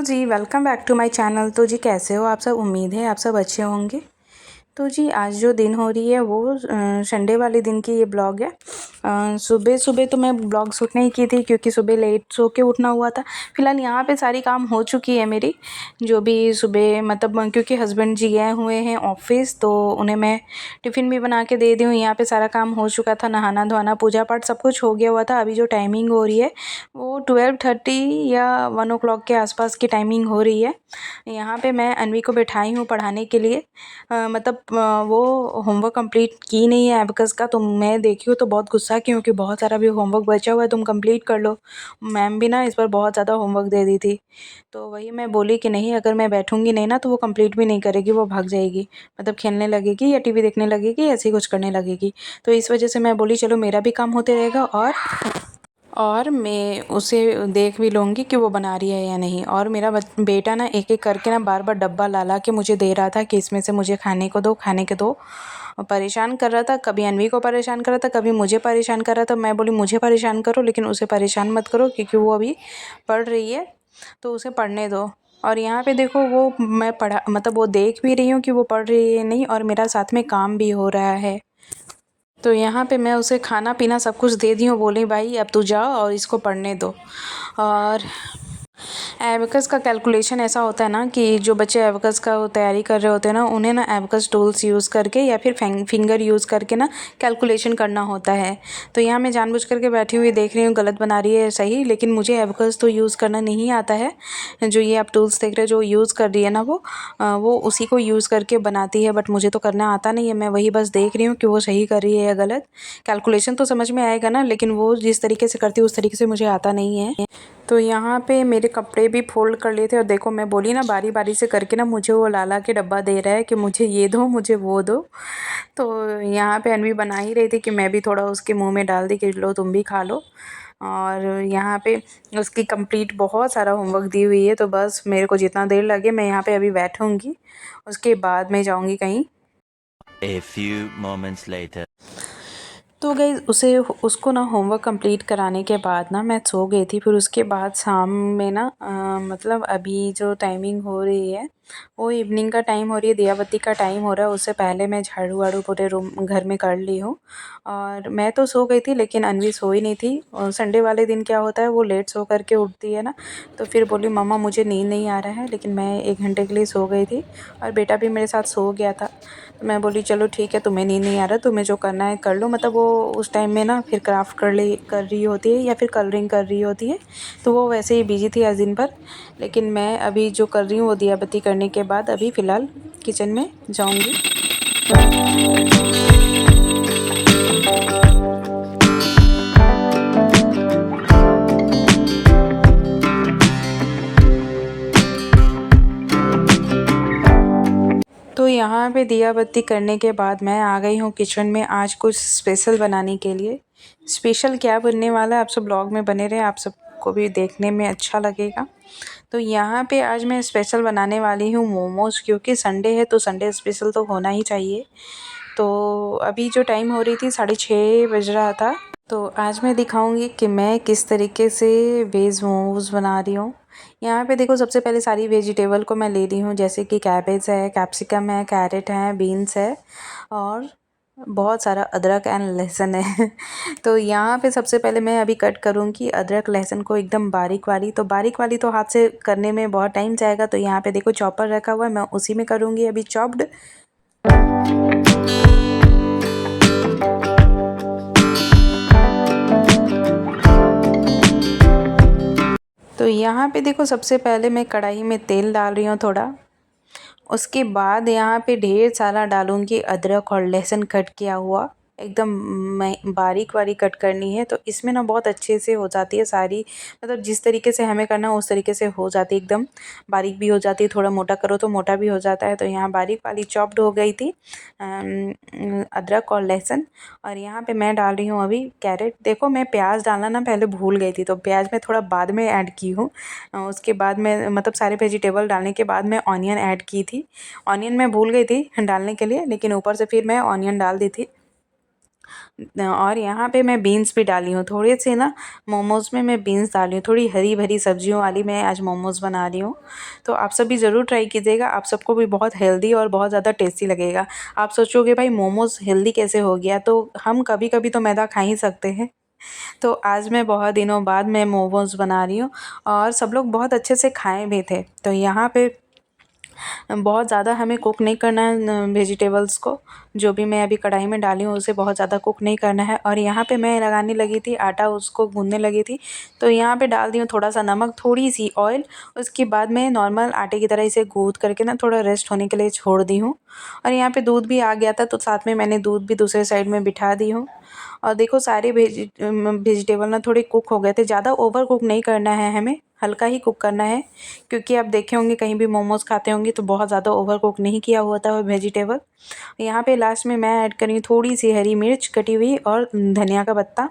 Hello जी, welcome back to my channel. तो जी कैसे हो आप सब? उम्मीद है आप सब अच्छे होंगे। तो जी आज जो दिन हो रही है वो संडे वाले दिन की ये ब्लॉग है। सुबह सुबह तो मैं ब्लॉग शूट नहीं की थी क्योंकि सुबह लेट सो के उठना हुआ था। फ़िलहाल यहाँ पे सारी काम हो चुकी है मेरी, जो भी सुबह मतलब क्योंकि हस्बैंड जी गए हुए हैं ऑफिस, तो उन्हें मैं टिफ़िन भी बना के दे दी हूँ। यहाँ पे सारा काम हो चुका था, नहाना धोना पूजा पाठ सब कुछ हो गया हुआ था। अभी जो टाइमिंग हो रही है वो 12:30 या 1 o'clock के आसपास की टाइमिंग हो रही है। यहाँ पे मैं अन्वी को बैठाई हूँ पढ़ाने के लिए। मतलब वो होमवर्क कंप्लीट की नहीं है एबकस का, तो मैं देखी हूँ तो बहुत गुस्सा की हूँ कि बहुत सारा भी होमवर्क बचा हुआ है, तुम कंप्लीट कर लो। मैम भी ना इस बार बहुत ज़्यादा होमवर्क दे दी थी, तो वही मैं बोली कि नहीं, अगर मैं बैठूंगी नहीं ना तो वो कंप्लीट भी नहीं करेगी, वो भाग जाएगी, मतलब खेलने लगेगी या टीवी देखने लगेगी, ऐसे ही कुछ करने लगेगी। तो इस वजह से मैं बोली चलो मेरा भी काम होते रहेगा और मैं उसे देख भी लूँगी कि वो बना रही है या नहीं। और मेरा बेटा ना एक एक करके ना बार बार डब्बा ला ला के मुझे दे रहा था कि इसमें से मुझे खाने को दो, खाने के दो। परेशान कर रहा था, कभी अन्वी को परेशान कर रहा था, कभी मुझे परेशान कर रहा था। मैं बोली मुझे परेशान करो लेकिन उसे परेशान मत करो क्योंकि वो अभी पढ़ रही है, तो उसे पढ़ने दो। और यहाँ पे देखो वो मैं पढ़ा मतलब वो देख भी रही हूँ कि वो पढ़ रही है नहीं, और मेरा साथ में काम भी हो रहा है। तो यहाँ पे मैं उसे खाना पीना सब कुछ दे दी हूँ, बोली भाई अब तू जाओ और इसको पढ़ने दो। और एबकस का कैलकुलेशन ऐसा होता है ना कि जो बच्चे एबकस का तैयारी कर रहे होते हैं ना, उन्हें ना एबकस टूल्स यूज़ करके या फिर फिंगर यूज़ करके ना कैलकुलेशन करना होता है। तो यहाँ मैं जानबूझ करके बैठी हुई देख रही हूँ, गलत बना रही है सही, लेकिन मुझे एबकस तो यूज़ करना नहीं आता है। जो ये आप टूल्स देख रहे हो जो यूज़ कर रही है ना, वो उसी को यूज़ करके बनाती है, बट मुझे तो करना आता नहीं है। मैं वही बस देख रही हूँ कि वो सही कर रही है या गलत। कैलकुलेशन तो समझ में आएगा ना, लेकिन वो जिस तरीके से करती है उस तरीके से मुझे आता नहीं है। तो यहाँ पे मेरे कपड़े भी फोल्ड कर लिए थे, और देखो मैं बोली ना बारी बारी से करके ना मुझे वो लाला के डब्बा दे रहा है कि मुझे ये दो मुझे वो दो। तो यहाँ पे अनवी बना ही रही थी कि मैं भी थोड़ा उसके मुंह में डाल दी कि लो तुम भी खा लो। और यहाँ पे उसकी कंप्लीट बहुत सारा होमवर्क दी हुई है, तो बस मेरे को जितना देर लगे मैं यहाँ पे अभी बैठूँगी, उसके बाद मैं जाऊँगी कहीं। A few moments later. तो गाइस उसको ना होमवर्क कंप्लीट कराने के बाद ना मैं सो गई थी। फिर उसके बाद शाम में ना मतलब अभी जो टाइमिंग हो रही है वो इवनिंग का टाइम हो रही है, दिया बत्ती का टाइम हो रहा है। उससे पहले मैं झाड़ू वाड़ू पूरे रूम घर में कर ली हूँ। और मैं तो सो गई थी लेकिन अन्वी सोई नहीं थी। और संडे वाले दिन क्या होता है, वो लेट सो करके उठती है ना, तो फिर बोली मम्मा मुझे नींद नहीं आ रहा है, लेकिन मैं 1 घंटे के लिए सो गई थी और बेटा भी मेरे साथ सो गया था। तो मैं बोली चलो ठीक है, तुम्हें नींद नहीं आ रहा, तुम्हें जो करना है कर लो। मतलब वो उस टाइम में ना फिर क्राफ्ट कर रही होती है या फिर कलरिंग कर रही होती है, तो वो वैसे ही बिजी थी आज दिन भर। लेकिन मैं अभी जो कर रही हूँ वो दिया बत्ती करने के बाद अभी फ़िलहाल किचन में जाऊँगी। तो यहाँ पे दिया बत्ती करने के बाद मैं आ गई हूँ किचन में आज कुछ स्पेशल बनाने के लिए। स्पेशल क्या बनने वाला है आप सब ब्लॉग में बने रहे, आप सबको भी देखने में अच्छा लगेगा। तो यहाँ पे आज मैं स्पेशल बनाने वाली हूँ मोमोज़, क्योंकि संडे है तो संडे स्पेशल तो होना ही चाहिए। तो अभी जो टाइम हो रही थी 6:30 बज रहा था। तो आज मैं दिखाऊंगी कि मैं किस तरीके से वेज मोमोज़ बना रही हूँ। यहाँ पे देखो सबसे पहले सारी वेजिटेबल को मैं ले रही हूँ, जैसे कि कैबेज है, कैप्सिकम है, कैरेट है, बीन्स है और बहुत सारा अदरक एंड लहसुन है। तो यहाँ पे सबसे पहले मैं अभी कट करूँगी अदरक लहसुन को एकदम बारीक वाली। तो बारीक वाली तो हाथ से करने में बहुत टाइम जाएगा, तो यहाँ पे देखो चॉपर रखा हुआ है, मैं उसी में करूँगी अभी चॉप्ड। तो यहाँ पे देखो सबसे पहले मैं कढ़ाई में तेल डाल रही हूँ थोड़ा। उसके बाद यहाँ पे ढेर सारा डालूँगी अदरक और लहसुन कट किया हुआ, एकदम बारीक बारीक कट करनी है। तो इसमें ना बहुत अच्छे से हो जाती है सारी, मतलब जिस तरीके से हमें करना उस तरीके से हो जाती है, एकदम बारीक भी हो जाती है, थोड़ा मोटा करो तो मोटा भी हो जाता है। तो यहाँ बारीक वाली चॉप्ड हो गई थी अदरक और लहसुन। और यहाँ पे मैं डाल रही हूँ अभी कैरेट। देखो मैं प्याज डालना ना पहले भूल गई थी, तो प्याज मैं थोड़ा बाद में ऐड की हूँ। उसके बाद मैं मतलब सारे वेजिटेबल डालने के बाद मैं ऑनियन ऐड की थी। ऑनियन मैं भूल गई थी डालने के लिए, लेकिन ऊपर से फिर मैं ऑनियन डाल दी थी। और यहाँ पे मैं बीन्स भी डाली हूँ थोड़े से ना। मोमोज़ में मैं बीन्स डाली हूँ, थोड़ी हरी भरी सब्जियों वाली मैं आज मोमोज़ बना रही हूँ। तो आप सब भी ज़रूर ट्राई कीजिएगा, आप सबको भी बहुत हेल्दी और बहुत ज़्यादा टेस्टी लगेगा। आप सोचोगे भाई मोमोज़ हेल्दी कैसे हो गया, तो हम कभी कभी तो मैदा खा ही सकते हैं। तो आज मैं बहुत दिनों बाद मैं मोमोज़ बना रही हूँ और सब लोग बहुत अच्छे से खाए भी थे। तो यहाँ पे बहुत ज़्यादा हमें कुक नहीं करना है वेजिटेबल्स को, जो भी मैं अभी कढ़ाई में डाली हूँ उसे बहुत ज़्यादा कुक नहीं करना है। और यहाँ पे मैं लगाने लगी थी आटा, उसको गूँधने लगी थी। तो यहाँ पे डाल दी हूँ थोड़ा सा नमक, थोड़ी सी ऑयल। उसके बाद मैं नॉर्मल आटे की तरह इसे गूँथ करके ना थोड़ा रेस्ट होने के लिए छोड़ दी हूँ। और यहाँ पे दूध भी आ गया था, तो साथ में मैंने दूध भी दूसरे साइड में बिठा दी हूँ। और देखो सारे वेजिटेबल ना थोड़े कुक हो गए थे, ज़्यादा ओवर कुक नहीं करना है, हमें हल्का ही कुक करना है। क्योंकि आप देखे होंगे कहीं भी मोमोज़ खाते होंगे तो बहुत ज़्यादा ओवर कुक नहीं किया हुआ था वो वेजिटेबल। यहाँ पे लास्ट में मैं ऐड करी हूँ थोड़ी सी हरी मिर्च कटी हुई और धनिया का पत्ता।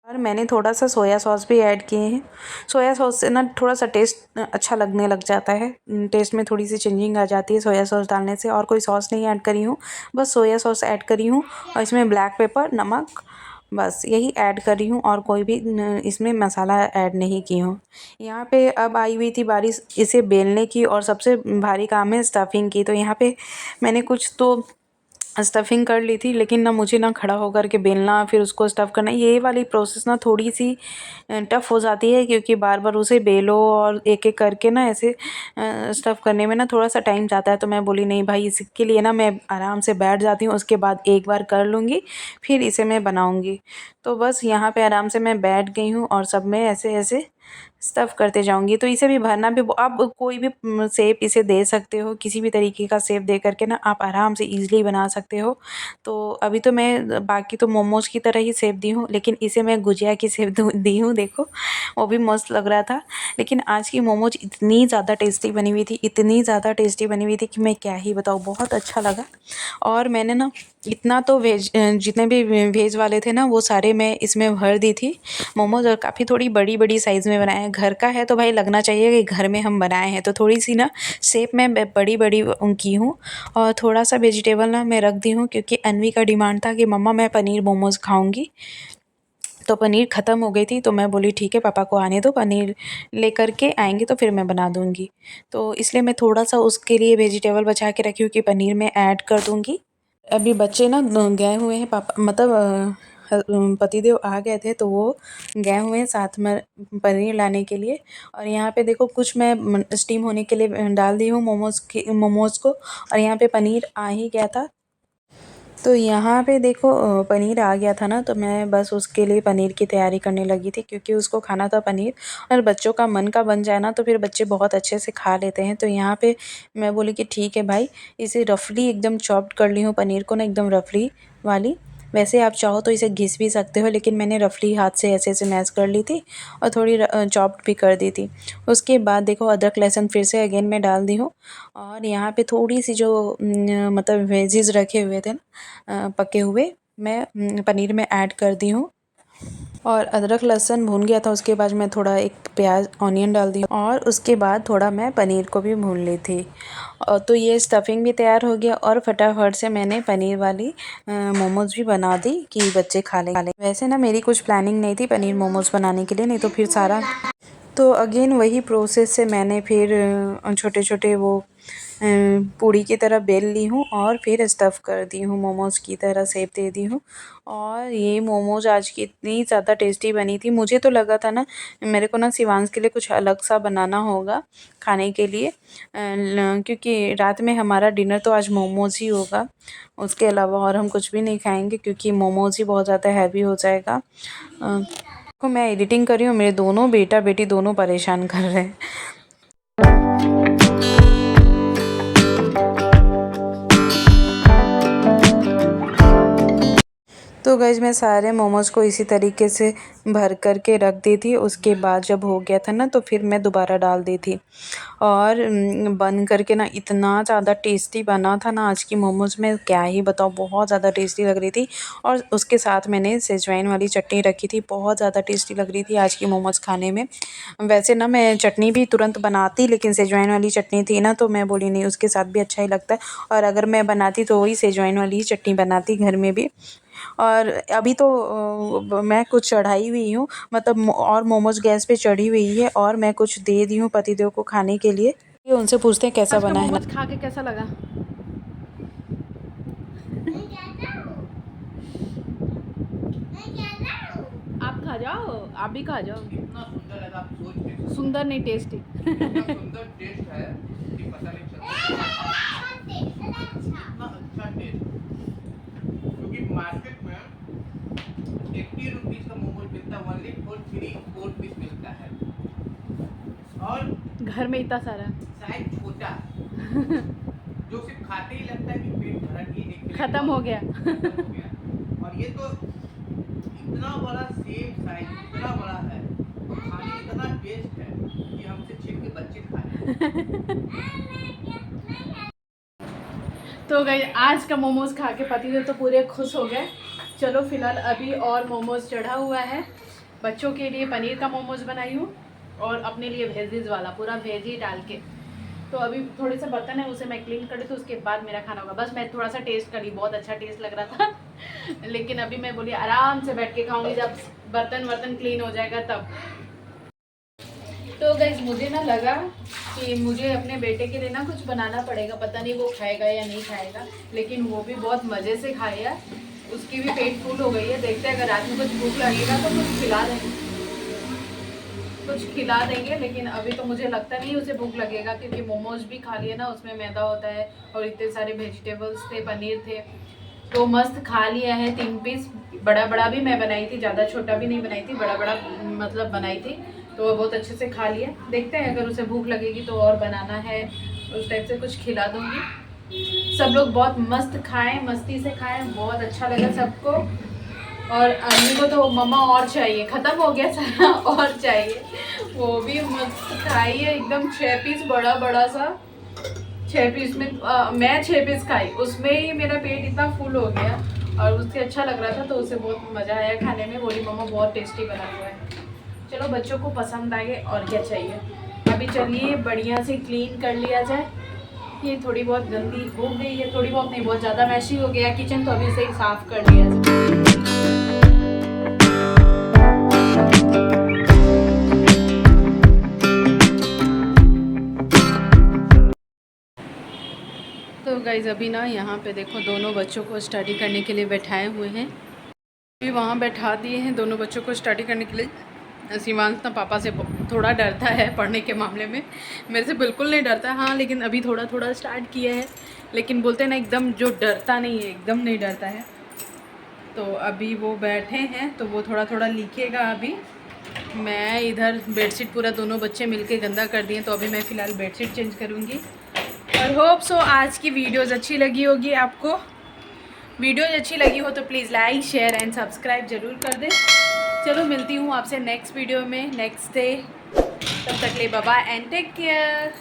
और मैंने थोड़ा सा सोया सॉस भी ऐड किए हैं। सोया सॉस से ना थोड़ा सा टेस्ट अच्छा लगने लग जाता है, टेस्ट में थोड़ी सी चेंजिंग आ जाती है सोया सॉस डालने से। और कोई सॉस नहीं ऐड करी हूँ, बस सोया सॉस ऐड करी हूँ। और इसमें ब्लैक पेपर, नमक, बस यही ऐड कर रही हूँ और कोई भी इसमें मसाला ऐड नहीं की हूँ। यहाँ पे अब आई हुई थी बारी इसे बेलने की, और सबसे भारी काम है स्टफिंग की। तो यहाँ पे मैंने कुछ तो स्टफिंग कर ली थी, लेकिन ना मुझे ना खड़ा होकर के बेलना फिर उसको स्टफ़ करना, ये वाली प्रोसेस ना थोड़ी सी टफ़ हो जाती है। क्योंकि बार बार उसे बेलो और एक एक करके ना ऐसे स्टफ़ करने में ना थोड़ा सा टाइम जाता है। तो मैं बोली नहीं भाई, इसके लिए ना मैं आराम से बैठ जाती हूँ, उसके बाद एक बार कर लूँगी फिर इसे मैं बनाऊँगी। तो बस यहाँ पे आराम से मैं बैठ गई हूँ और सब में ऐसे ऐसे स्टफ़ करते जाऊँगी। तो इसे भी भरना भी, आप कोई भी शेप इसे दे सकते हो, किसी भी तरीके का शेप दे करके ना आप आराम से ईज़िली बना सकते हो। तो अभी तो मैं बाकी तो मोमोज़ की तरह ही शेप दी हूँ, लेकिन इसे मैं गुजिया की शेप दी हूँ, देखो वो भी मस्त लग रहा था। लेकिन आज की मोमोज इतनी ज़्यादा टेस्टी बनी हुई थी, इतनी ज़्यादा टेस्टी बनी हुई थी कि मैं क्या ही बताऊँ, बहुत अच्छा लगा। और मैंने ना इतना तो वेज जितने भी वेज वाले थे ना वो सारे मैं इसमें भर दी थी मोमोज़। और काफ़ी थोड़ी बड़ी बड़ी साइज़ में बनाए हैं, घर का है तो भाई लगना चाहिए कि घर में हम बनाए हैं। तो थोड़ी सी ना शेप में बड़ी बड़ी की हूँ। और थोड़ा सा वेजिटेबल ना मैं रख दी हूँ, क्योंकि अन्वी का डिमांड था कि मम्मा मैं पनीर मोमोज़ खाऊंगी। तो पनीर ख़त्म हो गई थी, तो मैं बोली ठीक है पापा को आने दो, पनीर लेकर के आएंगे तो फिर मैं बना दूंगी। तो इसलिए मैं थोड़ा सा उसके लिए वेजिटेबल बचा के रखी हूँ कि पनीर में ऐड कर दूंगी। अभी बच्चे ना गए हुए हैं, पापा मतलब पतिदेव आ गए थे, तो वो गए हुए हैं साथ में पनीर लाने के लिए। और यहाँ पे देखो कुछ मैं स्टीम होने के लिए डाल दी हूँ मोमोज़ को। और यहाँ पे पनीर आ ही गया था। तो यहाँ पे देखो पनीर आ गया था ना, तो मैं बस उसके लिए पनीर की तैयारी करने लगी थी, क्योंकि उसको खाना था पनीर। और बच्चों का मन का बन जाए ना तो फिर बच्चे बहुत अच्छे से खा लेते हैं। तो यहाँ पे मैं बोली कि ठीक है भाई, इसे रफली एकदम चॉप्ड कर ली हूँ पनीर को ना, एकदम रफली वाली। वैसे आप चाहो तो इसे घिस भी सकते हो, लेकिन मैंने रफली हाथ से ऐसे ऐसे मैश कर ली थी और थोड़ी चॉप्ड भी कर दी थी। उसके बाद देखो अदरक लहसुन फिर से अगेन मैं डाल दी हूँ। और यहाँ पे थोड़ी सी जो मतलब वेजिज़ रखे हुए थे ना पके हुए, मैं पनीर में ऐड कर दी हूँ। और अदरक लहसुन भून गया था, उसके बाद मैं थोड़ा एक प्याज ऑनियन डाल दी और उसके बाद थोड़ा मैं पनीर को भी भून ली थी। तो ये स्टफिंग भी तैयार हो गया और फटाफट से मैंने पनीर वाली मोमोज़ भी बना दी कि बच्चे खा लें। वैसे ना मेरी कुछ प्लानिंग नहीं थी पनीर मोमोज़ बनाने के लिए, नहीं तो फिर सारा तो अगेन वही प्रोसेस से मैंने फिर छोटे छोटे वो पूड़ी की तरह बेल ली हूँ और फिर स्टफ़ कर दी हूँ, मोमोज़ की तरह शेप दे दी हूँ। और ये मोमोज़ आज की इतनी ज़्यादा टेस्टी बनी थी, मुझे तो लगा था ना मेरे को ना शिवांश के लिए कुछ अलग सा बनाना होगा खाने के लिए, क्योंकि रात में हमारा डिनर तो आज मोमोज़ ही होगा। उसके अलावा और हम कुछ भी नहीं खाएंगे, क्योंकि मोमोज़ ही बहुत ज़्यादा हैवी हो जाएगा। को मैं एडिटिंग कर रही हूँ, मेरे दोनों बेटा बेटी दोनों परेशान कर रहे हैं। तो गाइस मैं सारे मोमोज़ को इसी तरीके से भर कर के रख दी थी। उसके बाद जब हो गया था ना तो फिर मैं दोबारा डाल दी थी। और बन करके ना इतना ज़्यादा टेस्टी बना था ना आज की मोमोज़, में क्या ही बताऊँ, बहुत ज़्यादा टेस्टी लग रही थी। और उसके साथ मैंने सेजवाइन वाली चटनी रखी थी, बहुत ज़्यादा टेस्टी लग रही थी आज की मोमोज़ खाने में। वैसे ना मैं चटनी भी तुरंत बनाती, लेकिन सेजवाइन वाली चटनी थी ना तो मैं बोली नहीं, उसके साथ भी अच्छा ही लगता है। और अगर मैं बनाती तो वही सेजवाइन वाली ही चटनी बनाती घर में भी। और अभी तो मैं कुछ चढ़ाई हुई हूँ, मतलब और मोमोज गैस पे चढ़ी हुई है और मैं कुछ दे दी हूँ पतिदेव को खाने के लिए। ये उनसे पूछते हैं कैसा बना है। मोमोज खा के कैसा लगा? आप खा जाओ, आप भी खा जाओ। इतना सुंदर लगा, आप सोच के सुंदर नहीं, टेस्टी। इतना सुंदर टेस्ट है कि पता नहीं चलता इतना अच्छा टेस्ट, क्योंकि मार्केट में 80 रुपीज़ का मोमोज मिलता है ओनली फॉर 4 पीस मिलता है और घर में इतना सारा साइज छोटा जो सिर्फ खाते ही लगता है कि पेट भरा कि एक प्लेट खत्म हो गया। खत्म हो गया। और ये तो इतना बड़ा सेम साइज, इतना बड़ा है और खाने में इतना टेस्ट है कि हमसे छीन के बच्चे खा रहे हैं। तो गई आज का मोमोज खा के पतिदेव तो पूरे खुश हो गए। चलो फिलहाल अभी और मोमोज चढ़ा हुआ है। बच्चों के लिए पनीर का मोमोज बनाई हूँ और अपने लिए वेजीज वाला, पूरा वेजी डाल के। तो अभी थोड़े से बर्तन है उसे मैं क्लीन कर ली, तो उसके बाद मेरा खाना होगा। बस मैं थोड़ा सा टेस्ट करी, बहुत अच्छा टेस्ट लग रहा था लेकिन अभी मैं बोली आराम से बैठ के खाऊंगी, जब बर्तन क्लीन हो जाएगा तब। तो गाइस मुझे ना लगा कि मुझे अपने बेटे के लिए ना कुछ बनाना पड़ेगा, पता नहीं वो खाएगा या नहीं खाएगा, लेकिन वो भी बहुत मज़े से खाएगा। उसकी भी पेट फुल हो गई है। देखते हैं अगर रात में कुछ भूख लगेगा तो कुछ खिला देंगे, लेकिन अभी तो मुझे लगता नहीं उसे भूख लगेगा, क्योंकि मोमोज भी खा लिए ना, उसमें मैदा होता है और इतने सारे वेजिटेबल्स थे, पनीर थे, तो मस्त खा लिया है 3 पीस। बड़ा भी मैं बनाई थी, ज़्यादा छोटा भी नहीं बनाई थी, बड़ा मतलब बनाई थी, तो वो बहुत अच्छे से खा लिया। देखते हैं अगर उसे भूख लगेगी तो और बनाना है, उस टाइप से कुछ खिला दूँगी। सब लोग बहुत मस्त खाएँ, मस्ती से खाएँ, बहुत अच्छा लगा सबको। और अम्मी को तो मम्मा और चाहिए, ख़त्म हो गया सारा और चाहिए। वो भी मस्त खाई है एकदम 6 पीस, बड़ा सा 6 पीस में मैं 6 पीस खाई, उसमें ही मेरा पेट इतना फुल हो गया और उससे अच्छा लग रहा था, तो उसे बहुत मज़ा आया खाने में। बोली मम्मा बहुत टेस्टी बना हुआ है। चलो बच्चों को पसंद आए और क्या चाहिए। अभी चलिए बढ़िया से क्लीन कर लिया जाए। ये थोड़ी बहुत गंदी हो गई है, थोड़ी बहुत नहीं, बहुत ज़्यादा मैशी हो गया किचन, तो अभी इसे ही साफ़ कर लिया जाए। तो गाइज अभी ना यहाँ पे देखो दोनों बच्चों को स्टडी करने के लिए बैठाए हुए हैं। अभी वहाँ बैठा दिए हैं दोनों बच्चों को स्टडी करने के लिए। शिवांश ना पापा से थोड़ा डरता है पढ़ने के मामले में, मेरे से बिल्कुल नहीं डरता। हाँ लेकिन अभी थोड़ा स्टार्ट किया है, लेकिन बोलते हैं ना एकदम जो डरता नहीं है, एकदम नहीं डरता है। तो अभी वो बैठे हैं तो वो थोड़ा लिखेगा। अभी मैं इधर बेडशीट पूरा दोनों बच्चे मिलके गंदा कर दिए, तो अभी मैं फ़िलहाल बेडशीट चेंज करूँगी। और होप सो आज की वीडियोज़ अच्छी लगी होगी आपको। वीडियोज़ अच्छी लगी हो तो please like share and subscribe ज़रूर कर दें। चलो मिलती हूँ आपसे नेक्स्ट वीडियो में नेक्स्ट डे। तब तक ले bye bye and take care.